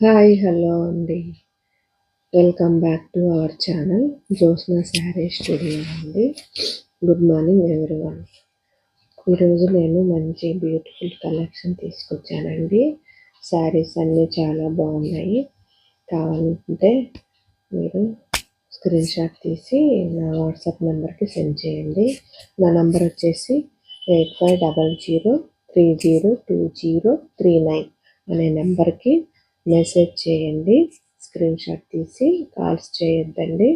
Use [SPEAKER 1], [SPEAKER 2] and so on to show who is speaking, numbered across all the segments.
[SPEAKER 1] Hi hello అండి. Welcome back to our channel Jyotsna sari studio అండి. Good morning everyone. ఈరోజు నేను మంచి బ్యూటిఫుల్ కలెక్షన్ తీసుకొచ్చానండి. శారీస్ అన్నీ చాలా బాగున్నాయి. కావాలంటే మీరు స్క్రీన్ షాట్ తీసి నా వాట్సాప్ నెంబర్కి సెండ్ చేయండి. నా నంబర్ వచ్చేసి 8500302039 అనే నెంబర్కి మెసేజ్ చేయండి. స్క్రీన్ షాట్ తీసి కాల్స్ చేయొద్దండి.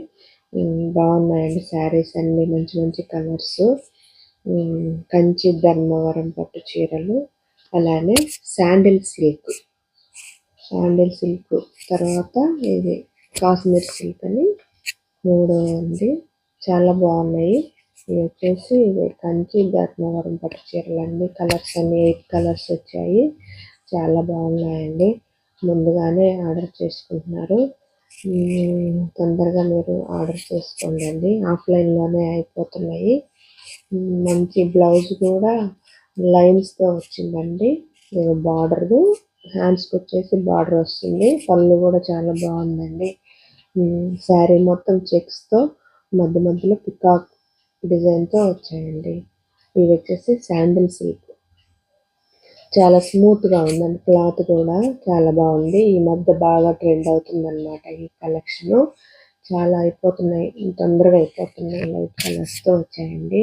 [SPEAKER 1] బాగున్నాయండి శారీస్ అన్నీ మంచి మంచి కలర్స్. కంచి ధర్మవరం పట్టు చీరలు, అలానే శాండిల్ సిల్క్ తర్వాత ఇది కాశ్మీర్ సిల్క్ అని మూడు ఉంది. చాలా బాగున్నాయి. ఇవి వచ్చేసి ఇది కంచి ధర్మవరం పట్టు చీరలు అండి. కలర్స్ అన్ని 8 కలర్స్ వచ్చాయి. చాలా బాగున్నాయండి. ముందుగానే ఆర్డర్ చేసుకుంటున్నారు. తొందరగా మీరు ఆర్డర్ చేసుకోండి. ఆఫ్లైన్లోనే అయిపోతున్నాయి. మంచి బ్లౌజ్ కూడా లైన్స్తో వచ్చిందండి. బార్డర్ హ్యాండ్స్కి వచ్చేసి బార్డర్ వస్తుంది. పళ్ళు కూడా చాలా బాగుందండి. శారీ మొత్తం చెక్స్తో మధ్య మధ్యలో పికాక్ డిజైన్తో వచ్చాయండి. ఇవి వచ్చేసి శాండిల్ సిల్క్. చాలా స్మూత్గా ఉందండి. క్లాత్ కూడా చాలా బాగుంది. ఈ మధ్య బాగా ట్రెండ్ అవుతుందన్నమాట ఈ కలెక్షను. చాలా అయిపోతున్నాయి, తొందరగా అయిపోతున్నాయి. లైట్ కలర్స్తో వచ్చాయండి.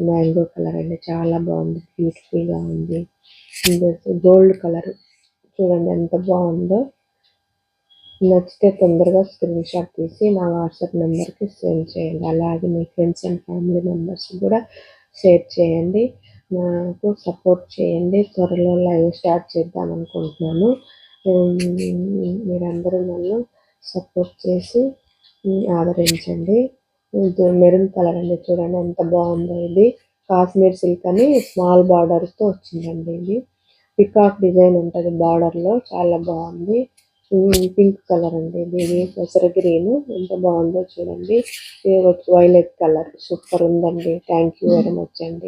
[SPEAKER 1] మ్యాంగో కలర్ అండి, చాలా బాగుంది, బ్యూటిఫుల్గా ఉంది. గోల్డ్ కలర్ చూడండి ఎంత బాగుందో. నచ్చితే తొందరగా స్క్రీన్ షాట్ తీసి నా వాట్సాప్ నెంబర్కి సెండ్ చేయండి. అలాగే మీ ఫ్రెండ్స్ అండ్ ఫ్యామిలీ మెంబర్స్ కూడా షేర్ చేయండి. నాకు సపోర్ట్ చేయండి. త్వరలో లైవ్ స్టార్ట్ చేద్దాం అనుకుంటున్నాను. మీరందరూ నన్ను సపోర్ట్ చేసి ఆదరించండి. ఇది మెరూన్ కలర్ అండి, చూడండి ఎంత బాగుందో. ఇది కాశ్మీర్ సిల్క్ అని స్మాల్ బార్డర్తో వచ్చిందండి. ఇది పికాక్ డిజైన్ ఉంటుంది బార్డర్లో, చాలా బాగుంది. పింక్ కలర్ అండి, ఇది పెసర గ్రీన్ ఎంత బాగుందో చూడండి. వైలెట్ కలర్ సూపర్ ఉందండి. థ్యాంక్ యూ వెరీ మచ్ అండి.